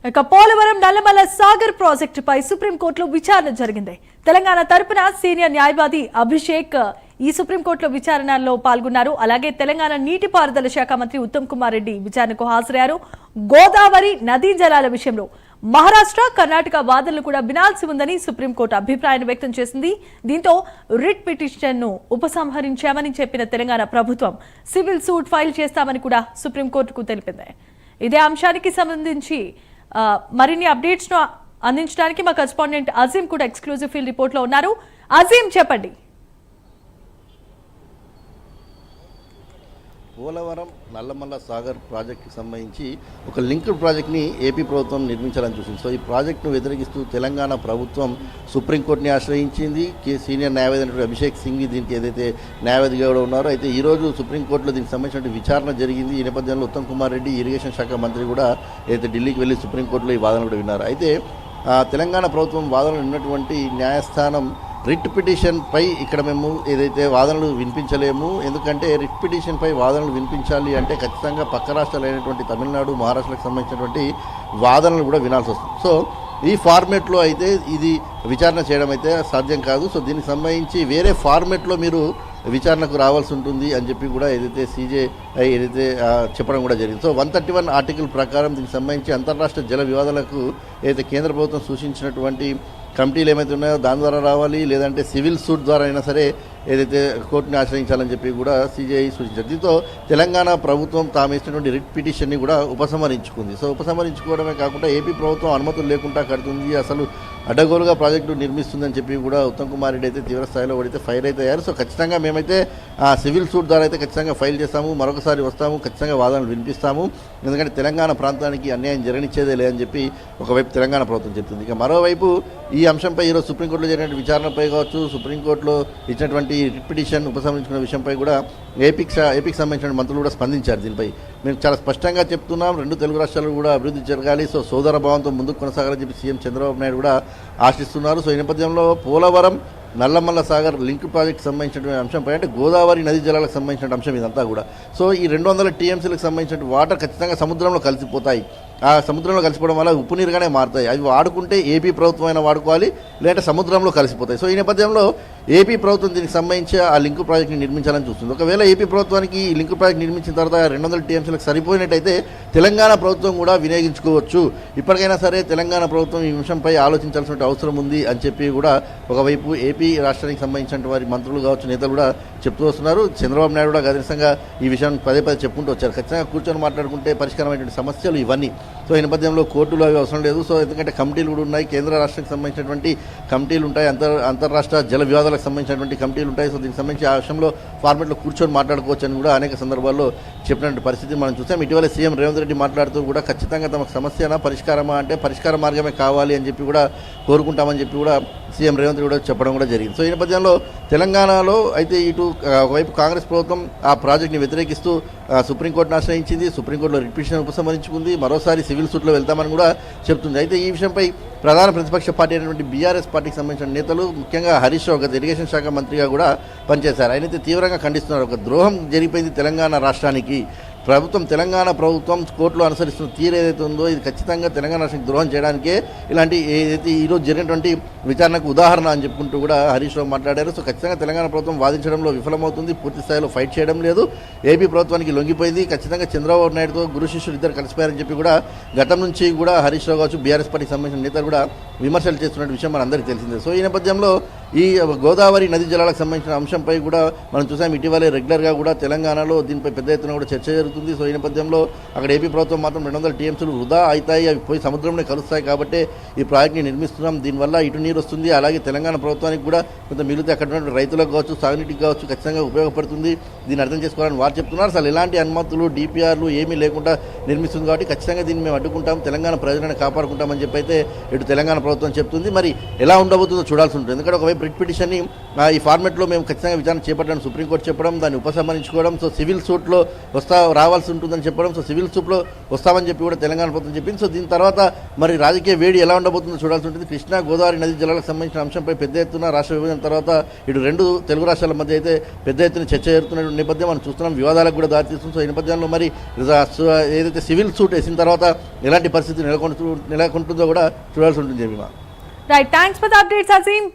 ఇక పోలవరం నల్లమల సాగర్ ప్రాజెక్టుపై సుప్రీంకోర్టులో విచారణ జరిగింది. తెలంగాణ తరపున సీనియర్ న్యాయవాది అభిషేక్ ఈ సుప్రీంకోర్టులో విచారణలో పాల్గొన్నారు. అలాగే తెలంగాణ నీటిపారుదల శాఖ మంత్రి ఉత్తమ్ కుమార్ రెడ్డి విచారణకు హాజరయ్యారు. గోదావరి నదీ జలాల విషయంలో మహారాష్ట్ర, కర్ణాటక వాదనలు కూడా వినాల్సి ఉందని సుప్రీంకోర్టు అభిప్రాయాన్ని వ్యక్తం చేసింది. దీంతో రిట్ పిటిషన్ ను ఉపసంహరించామని చెప్పిన తెలంగాణ ప్రభుత్వం సివిల్ సూట్ ఫైల్ చేస్తామని కూడా సుప్రీంకోర్టుకు తెలిపింది. ఇదే అంశానికి సంబంధించి మరిన్ని అప్డేట్స్ ను అందించడానికి మా కరెస్పాండెంట్ అజీం కూడా ఎక్స్క్లూజివ్ ఫీల్డ్ రిపోర్ట్ లో ఉన్నారు. అజీం, చెప్పండి. పోలవరం నల్లమల్ల సాగర్ ప్రాజెక్టుకి సంబంధించి ఒక లింక్డ్ ప్రాజెక్ట్ని ఏపీ ప్రభుత్వం నిర్మించాలని చూసింది. సో ఈ ప్రాజెక్టును వ్యతిరేకిస్తూ తెలంగాణ ప్రభుత్వం సుప్రీంకోర్టుని ఆశ్రయించింది. సీనియర్ న్యాయవాది అయినటువంటి అభిషేక్ సింగ్ దీనికి ఏదైతే న్యాయవాదిగా కూడా ఉన్నారో, అయితే ఈరోజు సుప్రీంకోర్టులో దీనికి సంబంధించిన విచారణ జరిగింది. ఈ నేపథ్యంలో ఉత్తమ్ కుమార్ రెడ్డి ఇరిగేషన్ శాఖ మంత్రి కూడా ఏదైతే ఢిల్లీకి వెళ్ళి సుప్రీంకోర్టులో ఈ వాదనలు కూడా విన్నారు. అయితే తెలంగాణ ప్రభుత్వం వాదనలు ఉన్నటువంటి న్యాయస్థానం రిట్ పిటిషన్పై ఇక్కడ మేము ఏదైతే వాదనలు వినిపించలేము, ఎందుకంటే రిట్ పిటిషన్పై వాదనలు వినిపించాలి అంటే ఖచ్చితంగా పక్క రాష్ట్రాలు అయినటువంటి తమిళనాడు, మహారాష్ట్రకు సంబంధించినటువంటి వాదనలు కూడా వినాల్సి వస్తుంది. సో ఈ ఫార్మేట్లో అయితే ఇది విచారణ చేయడం అయితే సాధ్యం కాదు. సో దీనికి సంబంధించి వేరే ఫార్మేట్లో మీరు విచారణకు రావాల్సి ఉంటుంది అని చెప్పి కూడా ఏదైతే CJI ఏదైతే చెప్పడం కూడా జరిగింది. సో 131 ఆర్టికల్ ప్రకారం దీనికి సంబంధించి అంతర్రాష్ట్ర జల వివాదాలకు ఏదైతే కేంద్ర ప్రభుత్వం సూచించినటువంటి కమిటీలు ఏమైతే ఉన్నాయో దాని ద్వారా రావాలి, లేదంటే సివిల్ సూట్ ద్వారా అయినా సరే ఏదైతే కోర్టుని ఆశ్రయించాలని చెప్పి కూడా CJI సూచించారు. దీంతో తెలంగాణ ప్రభుత్వం తాము ఇచ్చినటువంటి రిట్ పిటిషన్ని కూడా ఉపసంహరించుకుంది. సో ఉపసంహరించుకోవడమే కాకుండా ఏపీ ప్రభుత్వం అనుమతులు లేకుండా కడుతుంది, అసలు అడ్డగోలుగా ప్రాజెక్టు నిర్మిస్తుందని చెప్పి కూడా ఉత్తమ్ కుమార్ రెడ్డి అయితే తీవ్ర స్థాయిలో అయితే ఫైర్ అయితే అయ్యారు. సో ఖచ్చితంగా మేమైతే సివిల్ సూట్ ద్వారా అయితే ఖచ్చితంగా ఫైల్ చేస్తాము, మరొకసారి వస్తాము, ఖచ్చితంగా వాదనలు వినిపిస్తాము, ఎందుకంటే తెలంగాణ ప్రాంతానికి అన్యాయం జరగనిచ్చేదే లేదని చెప్పి ఒకవైపు తెలంగాణ ప్రభుత్వం చెప్తుంది. ఇక మరోవైపు ఈ అంశంపై ఈరోజు సుప్రీంకోర్టులో జరిగిన విచారణపై కావచ్చు, సుప్రీంకోర్టులో ఇచ్చినటువంటి రిట్ పిటిషన్ ఉపసంహరించుకున్న విషయంపై కూడా ఏపీకి సంబంధించిన మంత్రులు కూడా స్పందించారు. దీనిపై మేము చాలా స్పష్టంగా చెప్తున్నాం, రెండు తెలుగు రాష్ట్రాలు కూడా అభివృద్ధి జరగాలి, సో సోదర భావంతో ముందుకు కొనసాగాలని చెప్పి సీఎం చంద్రబాబు నాయుడు కూడా ఆశిస్తున్నారు. సో ఈ నేపథ్యంలో పోలవరం నల్లమల్ల సాగర్ లింక్ ప్రాజెక్ట్ సంబంధించినటువంటి అంశంపై అంటే గోదావరి నదీ జలాలకు సంబంధించిన అంశం ఇదంతా కూడా. సో ఈ 200 TMCలకు సంబంధించిన వాటర్ ఖచ్చితంగా సముద్రంలో కలిసిపోతాయి. ఆ సముద్రంలో కలిసిపోవడం వల్ల ఉప్పు నీరుగానే మారుతాయి. అవి వాడుకుంటే ఏపీ ప్రభుత్వం అయినా వాడుకోవాలి, లేదంటే సముద్రంలో కలిసిపోతాయి. సో ఈ నేపథ్యంలో ఏపీ ప్రభుత్వం దీనికి సంబంధించి ఆ లింక్ ప్రాజెక్ట్ని నిర్మించాలని చూస్తుంది. ఒకవేళ ఏపీ ప్రభుత్వానికి ఈ లింక్ ప్రాజెక్ట్ నిర్మించిన తర్వాత 200 TMCలకు సరిపోయినట్టయితే తెలంగాణ ప్రభుత్వం కూడా వినియోగించుకోవచ్చు. ఇప్పటికైనా సరే తెలంగాణ ప్రభుత్వం ఈ అంశంపై ఆలోచించాల్సిన అవసరం ఉంది అని చెప్పి కూడా ఒకవైపు ఏపీ రాష్ట్రానికి సంబంధించిన వారి మంత్రులు కావచ్చు, నేతలు కూడా చెప్తూ వస్తున్నారు. చంద్రబాబు నాయుడు కూడా గదిష్టంగా ఈ విషయాన్ని పదే చెప్పుకుంటూ వచ్చారు. ఖచ్చితంగా కూర్చొని మాట్లాడుకుంటే పరిష్కారమైనటువంటి సమస్యలు ఇవన్నీ. సో ఈ నేపథ్యంలో కోర్టులు అవి అవసరం లేదు. సో ఎందుకంటే కమిటీలు కూడా ఉన్నాయి, కేంద్ర రాష్ట్రానికి సంబంధించినటువంటి కమిటీలు ఉంటాయి, అంతర్రాష్ట్ర జల వివాదాలకు సంబంధించినటువంటి కమిటీలు ఉంటాయి. సో దీనికి సంబంధించి ఆ విషయంలో ఫార్మేట్లో కూర్చొని మాట్లాడుకోవచ్చు అని కూడా అనేక సందర్భాల్లో చెప్పినటువంటి పరిస్థితి మనం చూసాం. ఇటీవల సీఎం రేవంత్ రెడ్డి మాట్లాడుతూ కూడా ఖచ్చితంగా తమకు సమస్యనా పరిష్కారమా అంటే పరిష్కార మార్గమే కావాలి అని చెప్పి కూడా కోరుకుంటామని చెప్పి కూడా సీఎం రేవంత్ రెడ్డి కూడా చెప్పడం కూడా జరిగింది. సో ఈ నేపథ్యంలో తెలంగాణలో అయితే ఇటు ఒకవైపు కాంగ్రెస్ ప్రభుత్వం ఆ ప్రాజెక్ట్ని వ్యతిరేకిస్తూ సుప్రీంకోర్టును ఆశ్రయించింది, సుప్రీంకోర్టులో రిట్ పిటిషన్ ఉపసంహరించుకుంది, మరోసారి సివిల్ సూట్లో వెళ్తామని కూడా చెప్తుంది. అయితే ఈ విషయంపై ప్రధాన ప్రతిపక్ష పార్టీ అయినటువంటి BRS పార్టీకి సంబంధించిన నేతలు, ముఖ్యంగా హరీష్ రావు గత ఇరిగేషన్ శాఖ మంత్రిగా కూడా పనిచేశారు, ఆయనైతే తీవ్రంగా ఖండిస్తున్నారు. ఒక ద్రోహం జరిగిపోయింది తెలంగాణ రాష్ట్రానికి. తెలంగాణ ప్రభుత్వం కోర్టులో అనుసరిస్తున్న తీరు ఏదైతే ఉందో ఇది ఖచ్చితంగా తెలంగాణ రాష్ట్రానికి ద్రోహం చేయడానికే ఇలాంటి ఏదైతే ఈరోజు జరిగినటువంటి విచారణకు ఉదాహరణ అని చెప్పుకుంటూ కూడా హరీష్ రావు మాట్లాడారు. సో ఖచ్చితంగా తెలంగాణ ప్రభుత్వం వాదించడంలో విఫలమవుతుంది, పూర్తి స్థాయిలో ఫైట్ చేయడం లేదు, ఏపీ ప్రభుత్వానికి లొంగిపోయింది. ఖచ్చితంగా చంద్రబాబు నాయుడుతో గురు శిష్యులు ఇద్దరు కలిసిపోయారని చెప్పి కూడా గతం నుంచి కూడా హరీష్ రావు కావచ్చు, BRS పార్టీకి సంబంధించిన నేతలు కూడా విమర్శలు చేస్తున్న విషయం మనందరికీ తెలిసిందే. సో ఈ నేపథ్యంలో ఈ గోదావరి నదీ జలాలకు సంబంధించిన అంశంపై కూడా మనం చూసాం. ఇటీవలే రెగ్యులర్గా కూడా తెలంగాణలో దీనిపై పెద్ద ఎత్తున కూడా చర్చ జరుగుతుంది. సో ఈ నేపథ్యంలో అక్కడ ఏపీ ప్రభుత్వం మాత్రం 200 TMCలు వృధా అవుతాయి, అవి పోయి సముద్రంలో కలుస్తాయి కాబట్టి ఈ ప్రాజెక్ట్ని నిర్మిస్తున్నాం, దీనివల్ల ఇటు నీరు వస్తుంది, అలాగే తెలంగాణ ప్రభుత్వానికి కూడా కొంత మిగిలితే అక్కడ ఉన్న రైతులకు కావచ్చు, సాగునీటికి కావచ్చు ఖచ్చితంగా ఉపయోగపడుతుంది, దీన్ని అర్థం చేసుకోవాలని వారు చెప్తున్నారు. అసలు ఎలాంటి అనుమతులు DPRలు ఏమీ లేకుండా నిర్మిస్తుంది కాబట్టి ఖచ్చితంగా దీన్ని మేము అడ్డుకుంటాం, తెలంగాణ ప్రజలను కాపాడుకుంటామని చెప్పి అయితే ఇటు తెలంగాణ ప్రభుత్వం చెప్తుంది. మరి ఎలా ఉండబోతుందో చూడాల్సి ఉంటుంది. ఎందుకంటే ఒకవైపు రిట్ పిటిషన్ని ఈ ఫార్మెట్లో మేము ఖచ్చితంగా విచారణ చేపట్టాలని సుప్రీంకోర్టు చెప్పడం, దాన్ని ఉపసంహరించుకోవడం, సో సివిల్ సూట్లో రావాల్సి ఉంటుందని చెప్పడం, సో సివిల్ సూట్లో వస్తామని చెప్పి కూడా తెలంగాణ ప్రభుత్వం చెప్పింది. సో దీని తర్వాత మరి రాజకీయ వేడి ఎలా ఉండబోతుందో చూడాల్సి ఉంటుంది. కృష్ణా గోదావరి నదీ జలాలకు సంబంధించిన అంశంపై పెద్ద ఎత్తున రాష్ట్ర విభజన తర్వాత ఇటు రెండు తెలుగు రాష్ట్రాల మధ్య అయితే పెద్ద ఎత్తున చర్చ జరుగుతున్న నేపథ్యం మనం చూస్తున్నాం. వివాదాలకు కూడా దారితీస్తుంది. సో ఈ నేపథ్యంలో మరి ఏదైతే సివిల్ సూట్ వేసిన తర్వాత ఎలాంటి పరిస్థితి నెలకొంటుందో కూడా చూడాల్సి ఉంటుంది. Right, thanks for the updates Azeem.